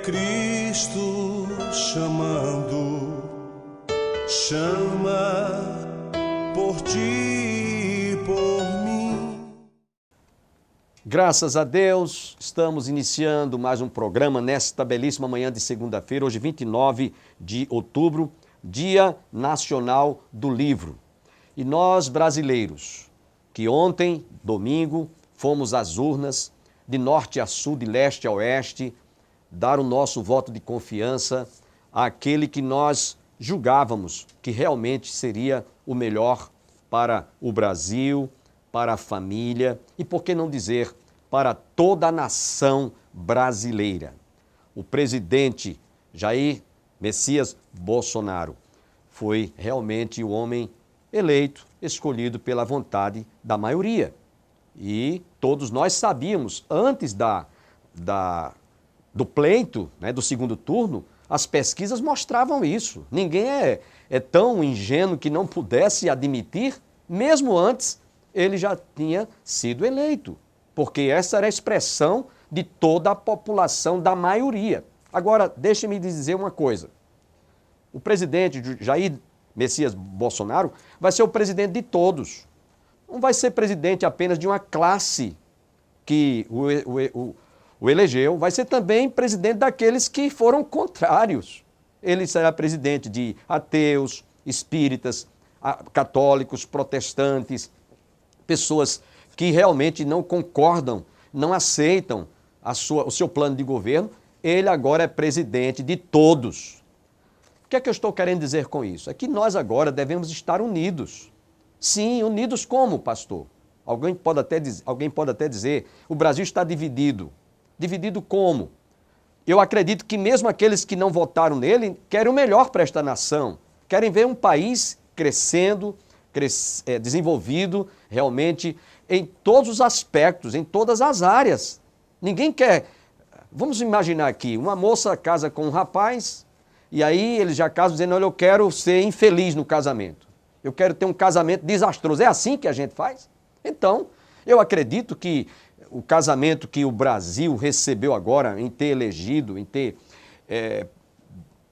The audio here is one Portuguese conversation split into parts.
Cristo chamando, chama por ti e por mim. Graças a Deus, estamos iniciando mais um programa nesta belíssima manhã de segunda-feira, hoje 29 de outubro, Dia Nacional do Livro. E nós, brasileiros, que ontem, domingo, fomos às urnas, de norte a sul, de leste a oeste, dar o nosso voto de confiança àquele que nós julgávamos que realmente seria o melhor para o Brasil, para a família e, por que não dizer, para toda a nação brasileira. O presidente Jair Messias Bolsonaro foi realmente o homem eleito, escolhido pela vontade da maioria. E todos nós sabíamos, antes do pleito, do segundo turno, as pesquisas mostravam isso. Ninguém é tão ingênuo que não pudesse admitir, mesmo antes, ele já tinha sido eleito. Porque essa era a expressão de toda a população, da maioria. Agora, deixe-me dizer uma coisa. O presidente Jair Messias Bolsonaro vai ser o presidente de todos. Não vai ser presidente apenas de uma classe que o elegeu, vai ser também presidente daqueles que foram contrários. Ele será presidente de ateus, espíritas, católicos, protestantes, pessoas que realmente não concordam, não aceitam o seu plano de governo. Ele agora é presidente de todos. O que é que eu estou querendo dizer com isso? É que nós agora devemos estar unidos. Sim, unidos como, pastor? Alguém pode até dizer, o Brasil está dividido. Dividido como? Eu acredito que mesmo aqueles que não votaram nele querem o melhor para esta nação. Querem ver um país crescendo, desenvolvido realmente em todos os aspectos, em todas as áreas. Ninguém quer... Vamos imaginar aqui, uma moça casa com um rapaz e aí eles já casam dizendo, olha, eu quero ser infeliz no casamento. Eu quero ter um casamento desastroso. É assim que a gente faz? Então, eu acredito que o casamento que o Brasil recebeu agora em ter elegido, em ter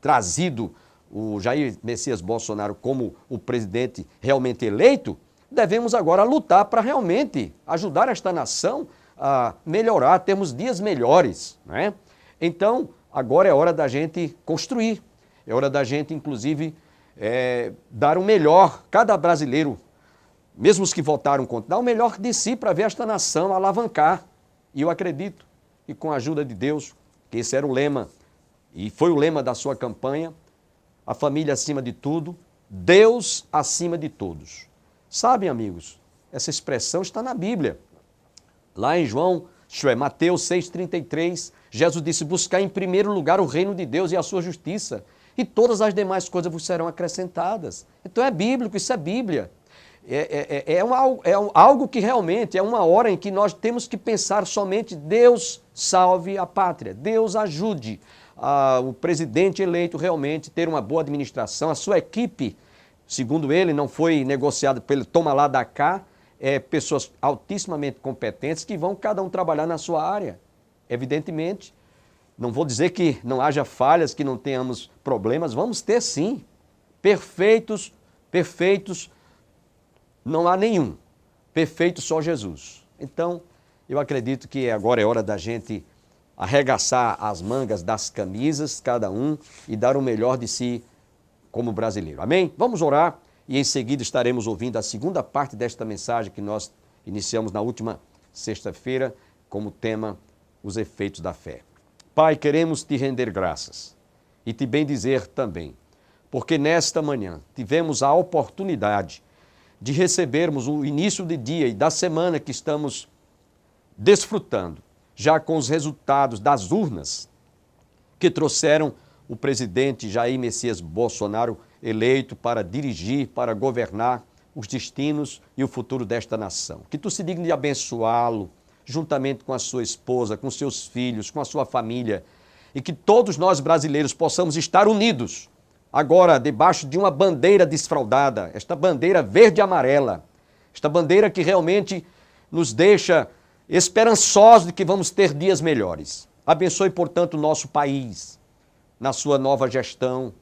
trazido o Jair Messias Bolsonaro como o presidente realmente eleito, devemos agora lutar para realmente ajudar esta nação a melhorar, termos dias melhores, não é? Então, agora é hora da gente construir, é hora da gente, inclusive, dar o melhor, cada brasileiro, mesmo os que votaram contra, dar o melhor de si para ver esta nação alavancar. E eu acredito que com a ajuda de Deus, que esse era o lema, e foi o lema da sua campanha, a família acima de tudo, Deus acima de todos. Sabem, amigos, essa expressão está na Bíblia. Lá em Mateus 6,33, Jesus disse, buscar em primeiro lugar o reino de Deus e a sua justiça, e todas as demais coisas vos serão acrescentadas. Então é bíblico, isso é Bíblia. É algo que realmente é uma hora em que nós temos que pensar somente Deus salve a pátria, Deus ajude o presidente eleito realmente ter uma boa administração, a sua equipe, segundo ele, não foi negociado pelo toma lá da cá, pessoas altissimamente competentes que vão cada um trabalhar na sua área. Evidentemente, não vou dizer que não haja falhas, que não tenhamos problemas, vamos ter sim. Perfeitos, não há nenhum. Perfeito só Jesus. Então, eu acredito que agora é hora da gente arregaçar as mangas das camisas, cada um, e dar o melhor de si como brasileiro. Amém? Vamos orar e em seguida estaremos ouvindo a segunda parte desta mensagem que nós iniciamos na última sexta-feira como tema os efeitos da fé. Pai, queremos te render graças e te bendizer também, porque nesta manhã tivemos a oportunidade de recebermos o início de dia e da semana que estamos desfrutando, já com os resultados das urnas que trouxeram o presidente Jair Messias Bolsonaro eleito para dirigir, para governar os destinos e o futuro desta nação. Que tu se digne de abençoá-lo, juntamente com a sua esposa, com seus filhos, com a sua família, e que todos nós brasileiros possamos estar unidos, agora debaixo de uma bandeira desfraldada, esta bandeira verde e amarela, esta bandeira que realmente nos deixa esperançosos de que vamos ter dias melhores. Abençoe, portanto, o nosso país, na sua nova gestão,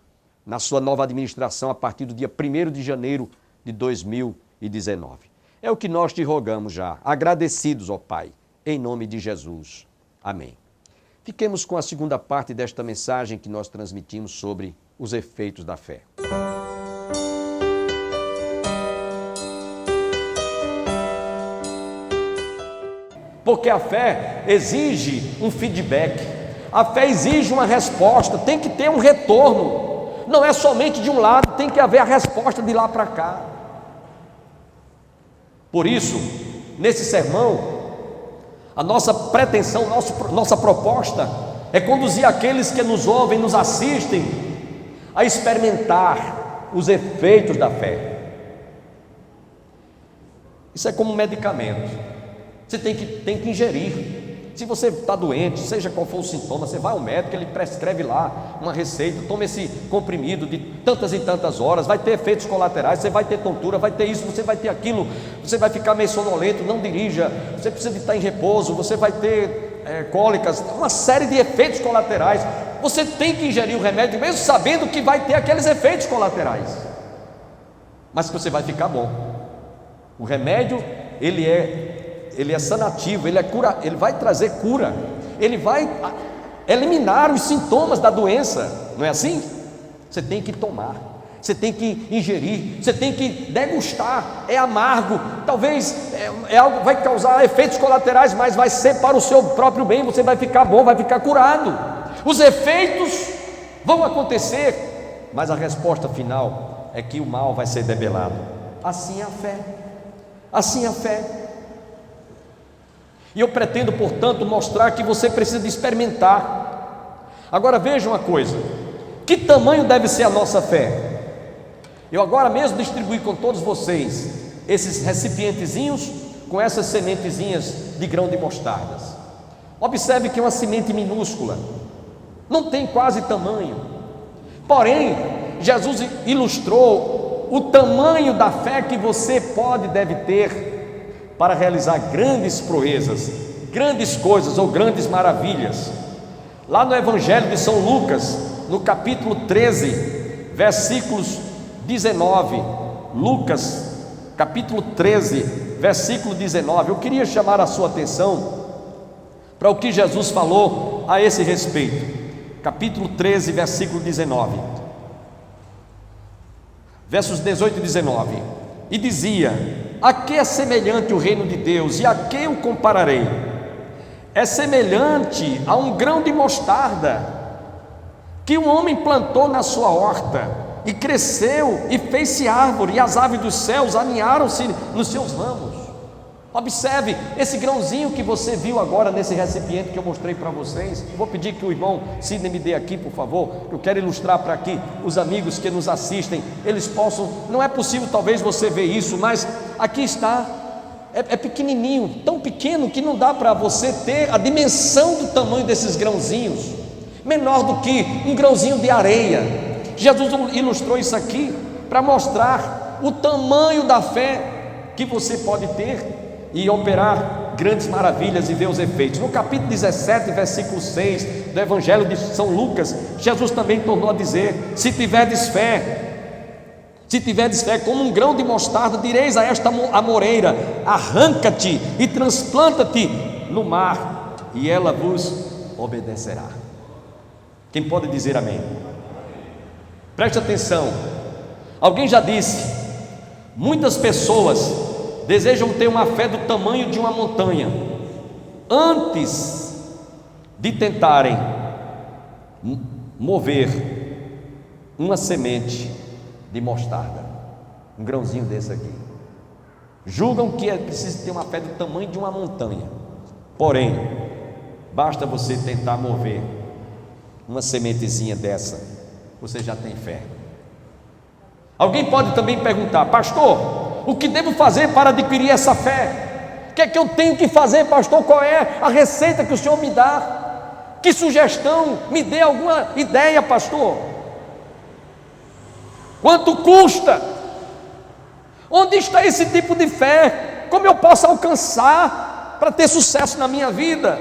na sua nova administração, a partir do dia 1º de janeiro de 2019. É o que nós te rogamos já, agradecidos, ó Pai, em nome de Jesus. Amém. Fiquemos com a segunda parte desta mensagem que nós transmitimos sobre os efeitos da fé. Porque a fé exige um feedback, a fé exige uma resposta, tem que ter um retorno, não é somente de um lado, tem que haver a resposta de lá para cá. Por isso, nesse sermão, a nossa pretensão, nossa proposta é conduzir aqueles que nos ouvem, nos assistem, a experimentar os efeitos da fé. Isso é como um medicamento. Você tem que ingerir. Se você está doente, seja qual for o sintoma, você vai ao médico, ele prescreve lá uma receita, toma esse comprimido de tantas e tantas horas, vai ter efeitos colaterais, você vai ter tontura, vai ter isso, você vai ter aquilo, você vai ficar meio sonolento, não dirija, você precisa de estar em repouso, você vai ter cólicas, uma série de efeitos colaterais. Você tem que ingerir o remédio, mesmo sabendo que vai ter aqueles efeitos colaterais, mas que você vai ficar bom. O remédio, ele é sanativo, ele vai trazer cura, ele vai eliminar os sintomas da doença, não é assim? Você tem que tomar, você tem que ingerir, você tem que degustar. É amargo, talvez é algo vai causar efeitos colaterais, mas vai ser para o seu próprio bem, você vai ficar bom, vai ficar curado. Os efeitos vão acontecer, mas a resposta final é que o mal vai ser debelado. Assim é a fé, assim é a fé. E eu pretendo, portanto, mostrar que você precisa de experimentar. Agora veja uma coisa: que tamanho deve ser a nossa fé? Eu agora mesmo distribuí com todos vocês esses recipientezinhos com essas sementezinhas de grão de mostardas. Observe que é uma semente minúscula, não tem quase tamanho. Porém, Jesus ilustrou o tamanho da fé que você deve ter para realizar grandes proezas, grandes coisas ou grandes maravilhas. Lá no Evangelho de São Lucas, no capítulo 13, versículos 19, Lucas, capítulo 13, versículo 19, eu queria chamar a sua atenção para o que Jesus falou a esse respeito. Capítulo 13, versículo 19, versos 18 e 19, e dizia: a que é semelhante o reino de Deus, e a que o compararei? É semelhante a um grão de mostarda, que um homem plantou na sua horta, e cresceu, e fez-se árvore, e as aves dos céus aninharam-se nos seus ramos. Observe esse grãozinho que você viu agora nesse recipiente que eu mostrei para vocês. Eu vou pedir que o irmão Sidney me dê aqui, por favor. Eu quero ilustrar para aqui os amigos que nos assistem, eles possam, não é possível talvez você ver isso, mas aqui está, é pequenininho, tão pequeno que não dá para você ter a dimensão do tamanho desses grãozinhos, menor do que um grãozinho de areia. Jesus ilustrou isso aqui para mostrar o tamanho da fé que você pode ter e operar grandes maravilhas e ver os efeitos. No capítulo 17, versículo 6 do Evangelho de São Lucas, Jesus também tornou a dizer: se tiverdes fé como um grão de mostarda, direis a esta amoreira: arranca-te e transplanta-te no mar, e ela vos obedecerá. Quem pode dizer amém? Preste atenção. Alguém já disse: muitas pessoas desejam ter uma fé do tamanho de uma montanha antes de tentarem mover uma semente de mostarda, um grãozinho desse aqui. Julgam que é preciso ter uma fé do tamanho de uma montanha. Porém, basta você tentar mover uma sementezinha dessa, você já tem fé. Alguém pode também perguntar: pastor, o que devo fazer para adquirir essa fé? O que é que eu tenho que fazer, pastor? Qual é a receita que o senhor me dá? Que sugestão? Me dê alguma ideia, pastor. Quanto custa? Onde está esse tipo de fé? Como eu posso alcançar para ter sucesso na minha vida?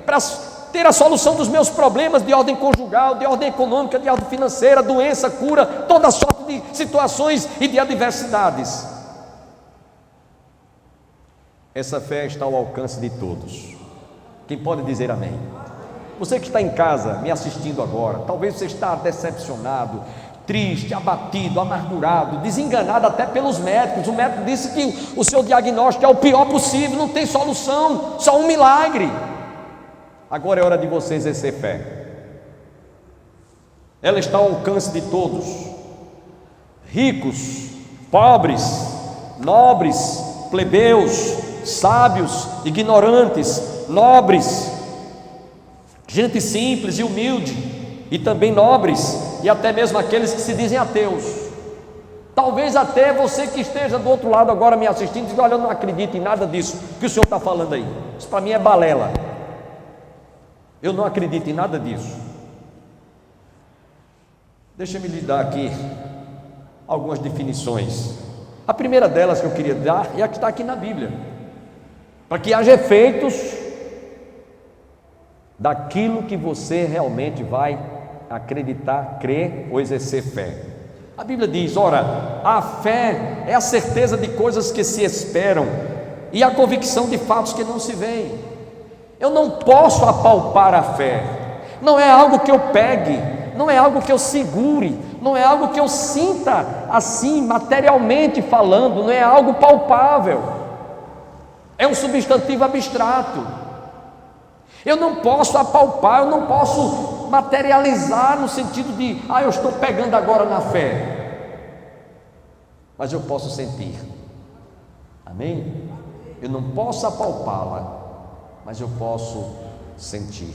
Para ter a solução dos meus problemas de ordem conjugal, de ordem econômica, de ordem financeira, doença, cura, toda sorte de situações e de adversidades. Essa fé está ao alcance de todos. Quem pode dizer amém? Você que está em casa me assistindo agora, talvez você está decepcionado, triste, abatido, amargurado, desenganado até pelos médicos. O médico disse que o seu diagnóstico é o pior possível, não tem solução, só um milagre. Agora é hora de você exercer fé. Ela está ao alcance de todos, ricos, pobres, nobres, plebeus, sábios, ignorantes, nobres, gente simples e humilde, e também nobres, e até mesmo aqueles que se dizem ateus. Talvez até você que esteja do outro lado agora me assistindo, diga: olha, eu não acredito em nada disso que o senhor está falando aí, isso para mim é balela, eu não acredito em nada disso. Deixa-me lhe dar aqui algumas definições. A primeira delas que eu queria dar é a que está aqui na Bíblia, para que haja efeitos daquilo que você realmente vai acreditar, crer ou exercer fé. A Bíblia diz: ora, a fé é a certeza de coisas que se esperam e a convicção de fatos que não se veem. Eu não posso apalpar a fé, não é algo que eu pegue, não é algo que eu segure, não é algo que eu sinta assim, materialmente falando, não é algo palpável, é um substantivo abstrato. Eu não posso apalpar, eu não posso materializar no sentido de, eu estou pegando agora na fé, mas eu posso sentir, amém? Eu não posso apalpá-la, mas eu posso sentir.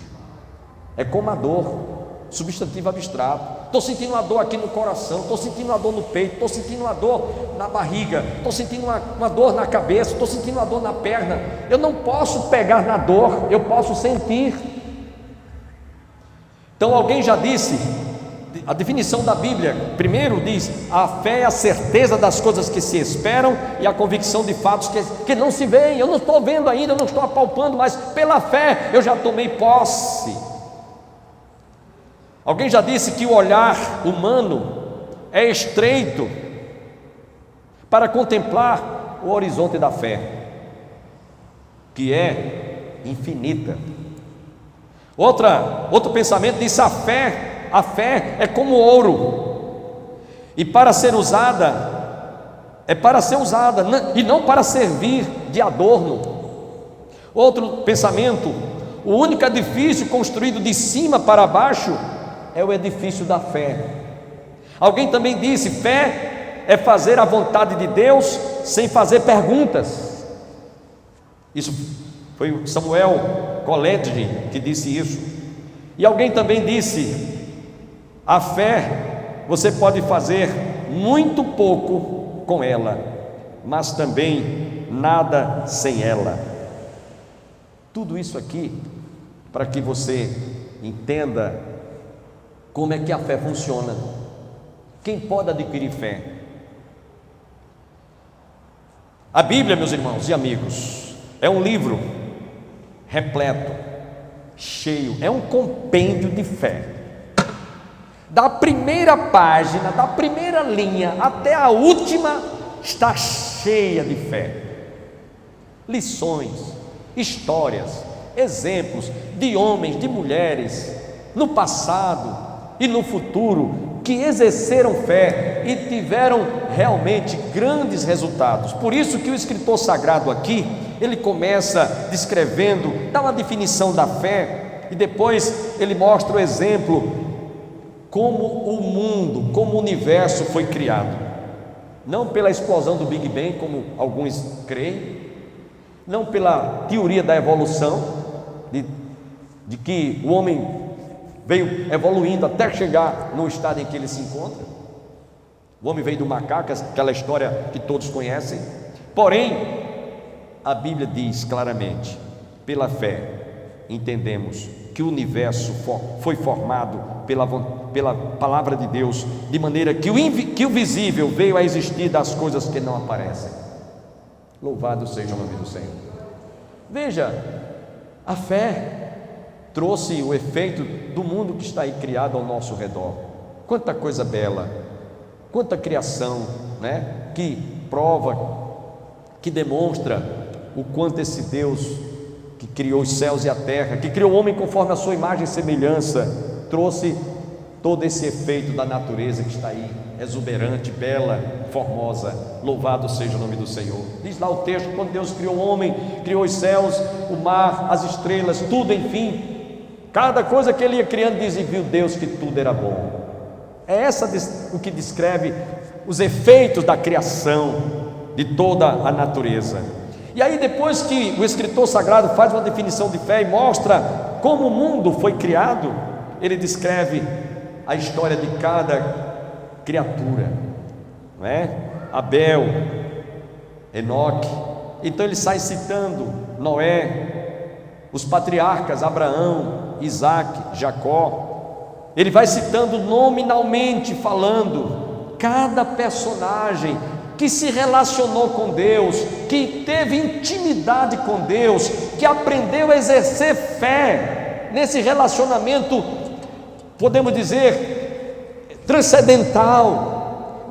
É como a dor, substantivo abstrato. Estou sentindo uma dor aqui no coração, estou sentindo uma dor no peito, estou sentindo uma dor na barriga, estou sentindo uma dor na cabeça, estou sentindo uma dor na perna. Eu não posso pegar na dor, eu posso sentir. Então alguém já disse, a definição da Bíblia, primeiro diz: a fé é a certeza das coisas que se esperam e a convicção de fatos que não se veem. Eu não estou vendo ainda, eu não estou apalpando, mas pela fé eu já tomei posse. Alguém já disse que o olhar humano é estreito para contemplar o horizonte da fé, que é infinita. Outro pensamento diz: a fé é como ouro, e para ser usada, é para ser usada, e não para servir de adorno. Outro pensamento: o único edifício construído de cima para baixo é o edifício da fé. Alguém também disse: fé é fazer a vontade de Deus sem fazer perguntas. Isso foi Samuel Coletti que disse isso. E alguém também disse: a fé, você pode fazer muito pouco com ela, mas também nada sem ela. Tudo isso aqui para que você entenda como é que a fé funciona. Quem pode adquirir fé? A Bíblia, meus irmãos e amigos, é um livro repleto, cheio, é um compêndio de fé. Da primeira página, da primeira linha até a última, está cheia de fé. Lições, histórias, exemplos de homens, de mulheres, no passado e no futuro, que exerceram fé e tiveram realmente grandes resultados. Por isso que o escritor sagrado aqui, ele começa descrevendo, dá uma definição da fé, e depois ele mostra o exemplo, como o mundo, como o universo foi criado. Não pela explosão do Big Bang, como alguns creem, não pela teoria da evolução, de que o homem veio evoluindo até chegar no estado em que ele se encontra. O homem veio do macaco, aquela história que todos conhecem. Porém, a Bíblia diz claramente: pela fé entendemos que o universo foi formado pela palavra de Deus, de maneira que o visível veio a existir das coisas que não aparecem. Louvado seja o nome do Senhor. Veja, a fé trouxe o efeito do mundo que está aí criado ao nosso redor. Quanta coisa bela, quanta criação, né? Que prova, que demonstra o quanto esse Deus que criou os céus e a terra, que criou o homem conforme a sua imagem e semelhança, trouxe todo esse efeito da natureza que está aí, exuberante, bela, formosa. Louvado seja o nome do Senhor. Diz lá o texto, quando Deus criou o homem, criou os céus, o mar, as estrelas, tudo, enfim, cada coisa que ele ia criando, diz, e viu Deus que tudo era bom. É o que descreve os efeitos da criação de toda a natureza. E aí, depois que o escritor sagrado faz uma definição de fé e mostra como o mundo foi criado, ele descreve a história de cada criatura, não é? Abel, Enoque. Então ele sai citando Noé, os patriarcas Abraão, Isaac, Jacó. Ele vai citando nominalmente, falando cada personagem que se relacionou com Deus, que teve intimidade com Deus, que aprendeu a exercer fé nesse relacionamento, podemos dizer, transcendental,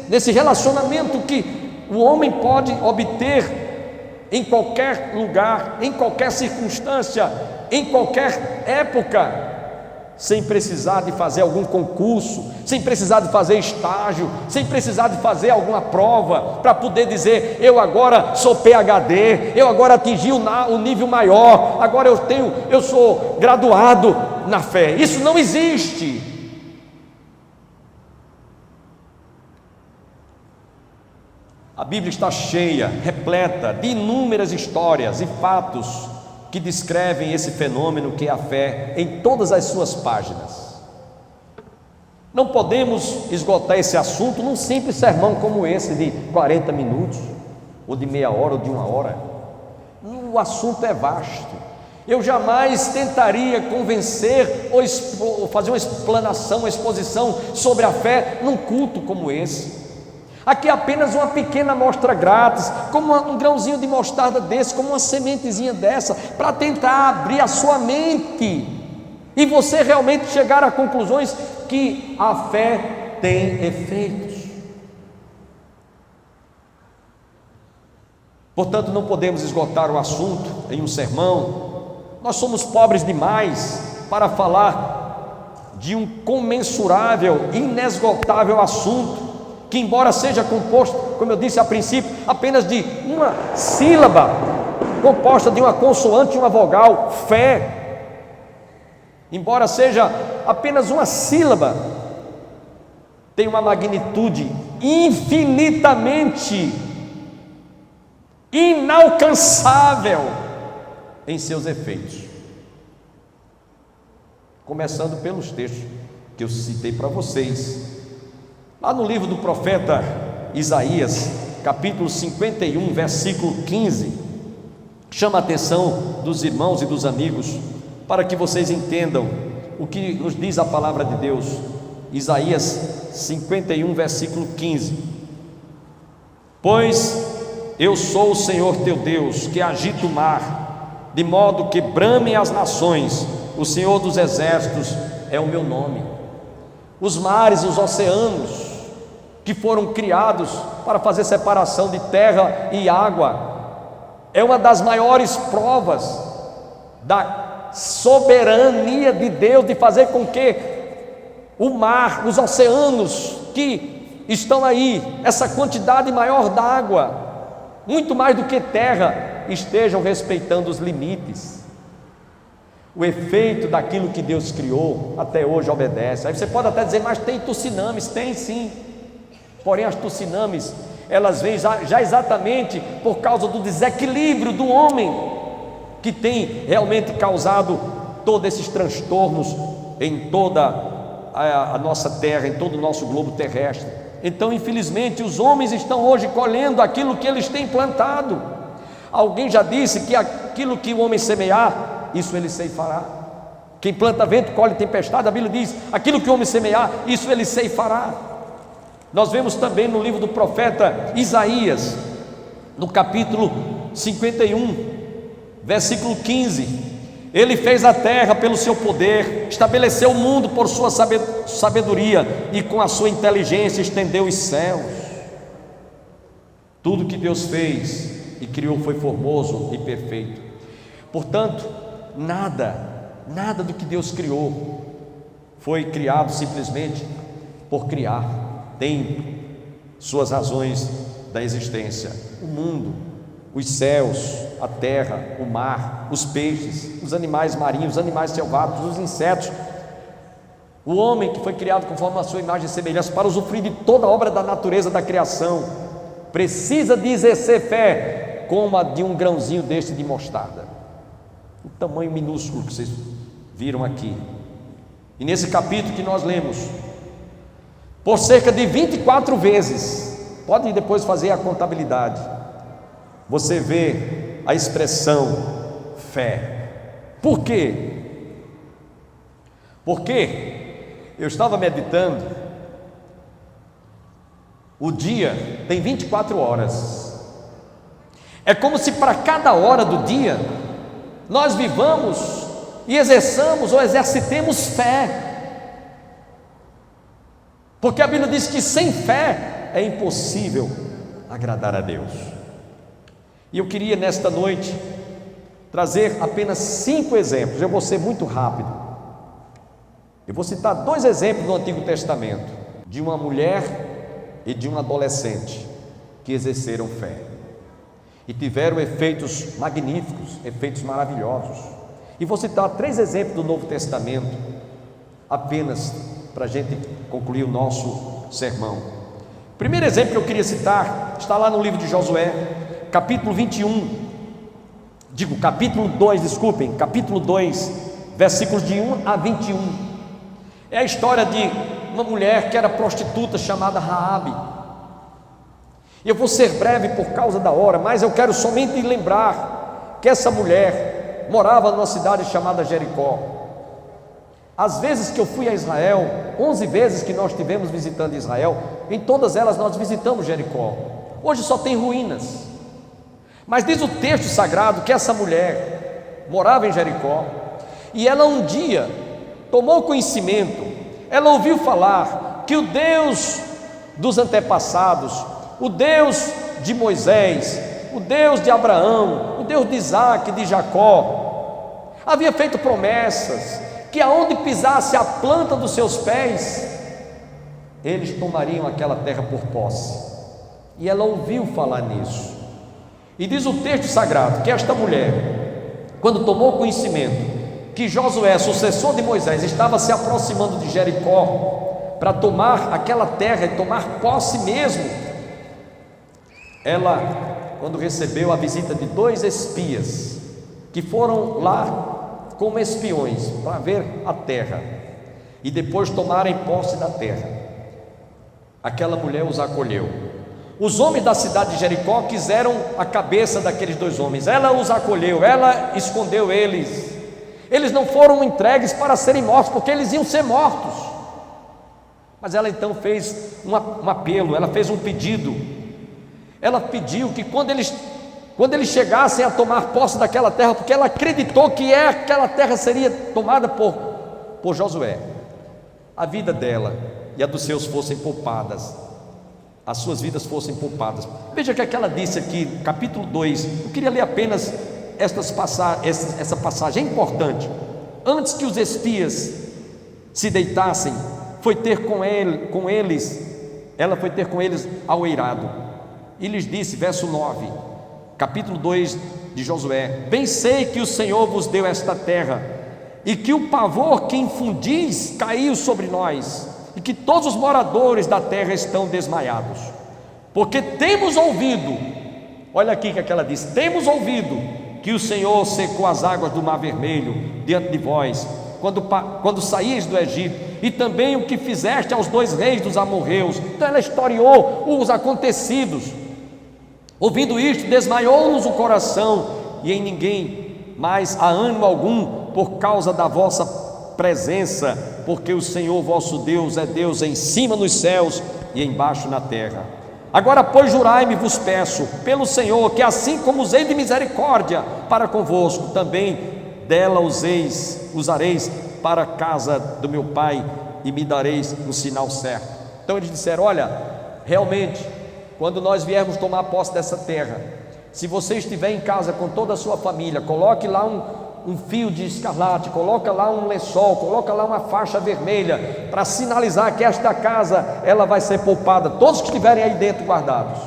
nesse relacionamento que o homem pode obter em qualquer lugar, em qualquer circunstância, em qualquer época, sem precisar de fazer algum concurso, sem precisar de fazer estágio, sem precisar de fazer alguma prova, para poder dizer, eu agora sou PhD, eu agora atingi o nível maior, agora eu sou graduado na fé. Isso não existe. A Bíblia está cheia, repleta de inúmeras histórias e fatos que descrevem esse fenômeno que é a fé em todas as suas páginas. Não podemos esgotar esse assunto num simples sermão como esse de 40 minutos, ou de meia hora, ou de uma hora. O assunto é vasto. Eu jamais tentaria convencer ou fazer uma explanação, uma exposição sobre a fé num culto como esse. Aqui é apenas uma pequena amostra grátis, como um grãozinho de mostarda desse, como uma sementezinha dessa, para tentar abrir a sua mente e você realmente chegar a conclusões que a fé tem efeitos. Portanto, não podemos esgotar o assunto em um sermão. Nós somos pobres demais para falar de um comensurável, inesgotável assunto, que embora seja composto, como eu disse a princípio, apenas de uma sílaba, composta de uma consoante e uma vogal, fé, embora seja apenas uma sílaba, tem uma magnitude infinitamente inalcançável em seus efeitos. Começando pelos textos que eu citei para vocês. Lá no livro do profeta Isaías, capítulo 51, versículo 15, chama a atenção dos irmãos e dos amigos, para que vocês entendam o que nos diz a palavra de Deus. Isaías 51, versículo 15: Pois eu sou o Senhor teu Deus, que agita o mar, de modo que bramem as nações, o Senhor dos exércitos é o meu nome. Os mares, os oceanos, que foram criados para fazer separação de terra e água, é uma das maiores provas da soberania de Deus, de fazer com que o mar, os oceanos que estão aí, essa quantidade maior d'água, muito mais do que terra, estejam respeitando os limites. O efeito daquilo que Deus criou até hoje obedece. Aí você pode até dizer, mas tem tsunamis? Tem sim. Porém as tsunamis, elas vêm já exatamente por causa do desequilíbrio do homem, que tem realmente causado todos esses transtornos em toda a nossa terra, em todo o nosso globo terrestre. Então, infelizmente, os homens estão hoje colhendo aquilo que eles têm plantado. Alguém já disse que aquilo que o homem semear, isso ele ceifará. Quem planta vento, colhe tempestade. A Bíblia diz, aquilo que o homem semear, isso ele ceifará. Nós vemos também no livro do profeta Isaías, no capítulo 51, versículo 15, Ele fez a terra pelo seu poder, estabeleceu o mundo por sua sabedoria e com a sua inteligência estendeu os céus. Tudo que Deus fez e criou foi formoso e perfeito. Portanto, nada do que Deus criou foi criado simplesmente por criar. Tem suas razões da existência. O mundo, os céus, a terra, o mar, os peixes, os animais marinhos, os animais selvagens, os insetos, o homem que foi criado conforme a sua imagem e semelhança para usufruir de toda a obra da natureza da criação, precisa de exercer fé como a de um grãozinho deste de mostarda, o tamanho minúsculo que vocês viram aqui. E nesse capítulo que nós lemos, por cerca de 24 vezes, pode depois fazer a contabilidade, você vê a expressão fé. Por quê? Porque eu estava meditando, o dia tem 24 horas, é como se para cada hora do dia nós vivamos e exerçamos ou exercitemos fé, porque a Bíblia diz que sem fé é impossível agradar a Deus. E eu queria nesta noite trazer apenas 5 exemplos, eu vou ser muito rápido. Eu vou citar 2 exemplos do Antigo Testamento, de uma mulher e de um adolescente que exerceram fé e tiveram efeitos magníficos, efeitos maravilhosos. E vou citar 3 exemplos do Novo Testamento, apenas para a gente concluir o nosso sermão. O primeiro exemplo que eu queria citar está lá no livro de Josué, capítulo 2, versículos de 1 a 21. É a história de uma mulher que era prostituta chamada Raabe. Eu vou ser breve por causa da hora, mas eu quero somente lembrar que essa mulher morava numa cidade chamada Jericó. As vezes que eu fui a Israel, 11 vezes que nós estivemos visitando Israel, em todas elas nós visitamos Jericó. Hoje só tem ruínas, mas diz o texto sagrado que essa mulher morava em Jericó, e ela um dia tomou conhecimento, ela ouviu falar que o Deus dos antepassados, o Deus de Moisés, o Deus de Abraão, o Deus de Isaac, de Jacó, havia feito promessas que aonde pisasse a planta dos seus pés, eles tomariam aquela terra por posse. E ela ouviu falar nisso, e diz o texto sagrado que esta mulher, quando tomou conhecimento que Josué, sucessor de Moisés, estava se aproximando de Jericó para tomar aquela terra e tomar posse mesmo, ela, quando recebeu a visita de 2 espias que foram lá como espiões para ver a terra e depois tomarem posse da terra, aquela mulher os acolheu. Os homens da cidade de Jericó quiseram a cabeça daqueles 2 homens, ela os acolheu, ela escondeu eles. Eles não foram entregues para serem mortos, porque eles iam ser mortos. Mas ela então fez um apelo, ela fez um pedido. Ela pediu que quando eles chegassem a tomar posse daquela terra, porque ela acreditou que aquela terra seria tomada por Josué, a vida dela e a dos seus fossem poupadas, as suas vidas fossem poupadas. Veja o que ela disse aqui, capítulo 2, eu queria ler apenas essa passagem, é importante. Antes que os espias se deitassem, ela foi ter com eles ao eirado, e lhes disse, verso 9, capítulo 2 de Josué: bem sei que o Senhor vos deu esta terra, e que o pavor que infundis caiu sobre nós, e que todos os moradores da terra estão desmaiados, porque temos ouvido, olha aqui que ela diz, temos ouvido que o Senhor secou as águas do Mar Vermelho diante de vós, quando saíeis do Egito, e também o que fizeste aos 2 reis dos amorreus. Então ela historiou os acontecidos. Ouvindo isto, desmaiou-nos o coração, e em ninguém mais há ânimo algum por causa da vossa presença, porque o Senhor vosso Deus é Deus em cima nos céus e embaixo na terra. Agora, pois, jurai-me, vos peço, pelo Senhor, que assim como usei de misericórdia para convosco, também dela usareis para a casa do meu pai e me dareis o sinal certo. Então eles disseram: olha, realmente, quando nós viermos tomar posse dessa terra, se você estiver em casa com toda a sua família, coloque lá um fio de escarlate, coloca lá um lençol, coloca lá uma faixa vermelha, para sinalizar que esta casa, ela vai ser poupada, todos que estiverem aí dentro guardados.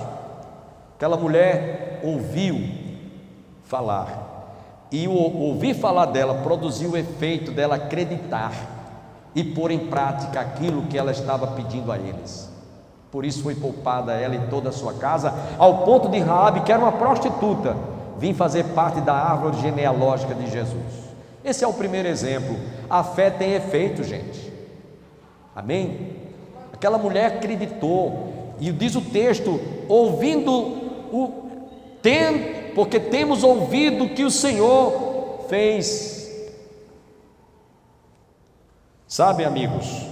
Aquela mulher ouviu falar, e o ouvir falar dela produziu o efeito dela acreditar e pôr em prática aquilo que ela estava pedindo a eles. Por isso foi poupada ela e toda a sua casa, ao ponto de Raabe, que era uma prostituta, vir fazer parte da árvore genealógica de Jesus. Esse é o primeiro exemplo. A fé tem efeito, gente. Amém? Aquela mulher acreditou, e diz o texto, porque temos ouvido que o Senhor fez. Sabe, amigos,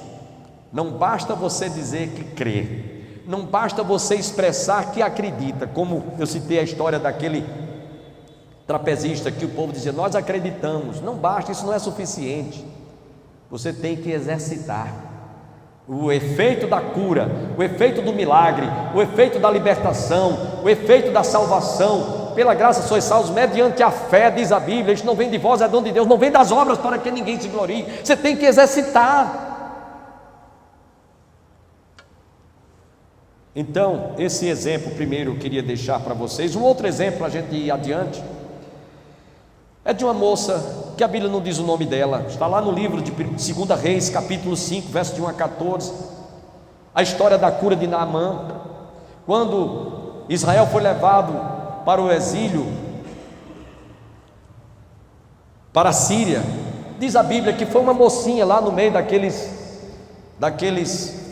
não basta você dizer que crê, não basta você expressar que acredita, como eu citei a história daquele trapezista que o povo dizia: nós acreditamos. Não basta, isso não é suficiente. Você tem que exercitar o efeito da cura, o efeito do milagre, o efeito da libertação, o efeito da salvação. Pela graça sois salvos mediante a fé, diz a Bíblia. Isto não vem de vós, é dom de Deus, não vem das obras para que ninguém se glorie. Você tem que exercitar. Então, esse exemplo primeiro eu queria deixar para vocês. Um outro exemplo para a gente ir adiante é de uma moça que a Bíblia não diz o nome dela, está lá no livro de 2 Reis, capítulo 5, verso de 1 a 14, a história da cura de Naamã. Quando Israel foi levado para o exílio, para a Síria, diz a Bíblia que foi uma mocinha lá no meio daqueles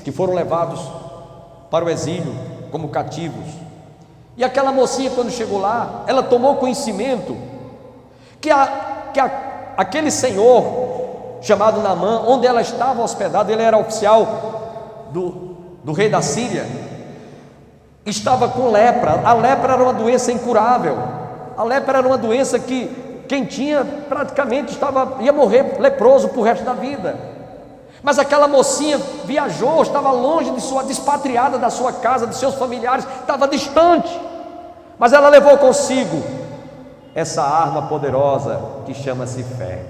que foram levados para o exílio como cativos, e aquela mocinha, quando chegou lá, ela tomou conhecimento que aquele senhor chamado Naamã, onde ela estava hospedada, ele era oficial do rei da Síria, estava com lepra. A lepra era uma doença incurável, a lepra era uma doença que quem tinha praticamente ia morrer leproso para o resto da vida. Mas aquela mocinha viajou, estava longe despatriada da sua casa, de seus familiares, estava distante, mas ela levou consigo essa arma poderosa que chama-se fé.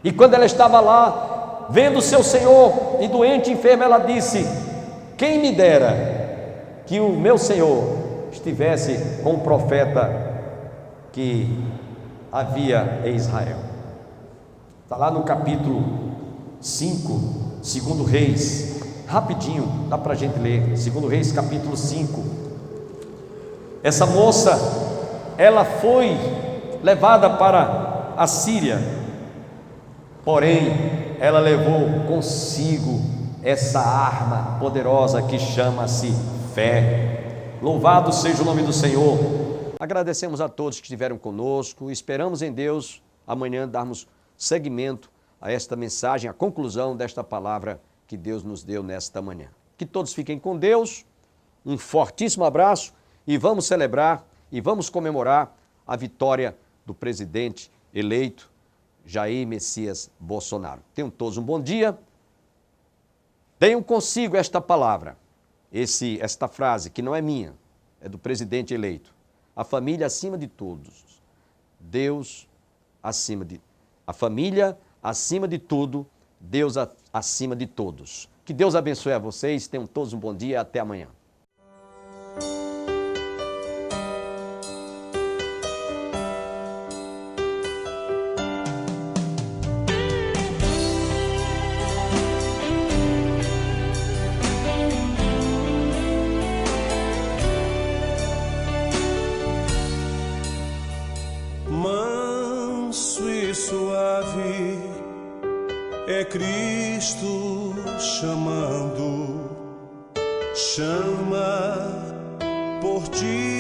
E quando ela estava lá, vendo o seu senhor e doente, enfermo, ela disse: quem me dera que o meu senhor estivesse com o profeta que havia em Israel. Está lá no capítulo 5, 2 Reis, rapidinho, dá para a gente ler, 2 Reis capítulo 5. Essa moça, ela foi levada para a Síria, porém ela levou consigo essa arma poderosa que chama-se fé. Louvado seja o nome do Senhor. Agradecemos a todos que estiveram conosco, esperamos em Deus amanhã darmos seguimento a esta mensagem, a conclusão desta palavra que Deus nos deu nesta manhã. Que todos fiquem com Deus, um fortíssimo abraço, e vamos celebrar e vamos comemorar a vitória do presidente eleito Jair Messias Bolsonaro. Tenham todos um bom dia. Tenham consigo esta palavra, esta frase que não é minha, é do presidente eleito: a família acima de todos, Deus acima de a família acima de tudo, Deus acima de todos. Que Deus abençoe a vocês, tenham todos um bom dia e até amanhã. Manso e suave é Cristo chamando, chama por ti.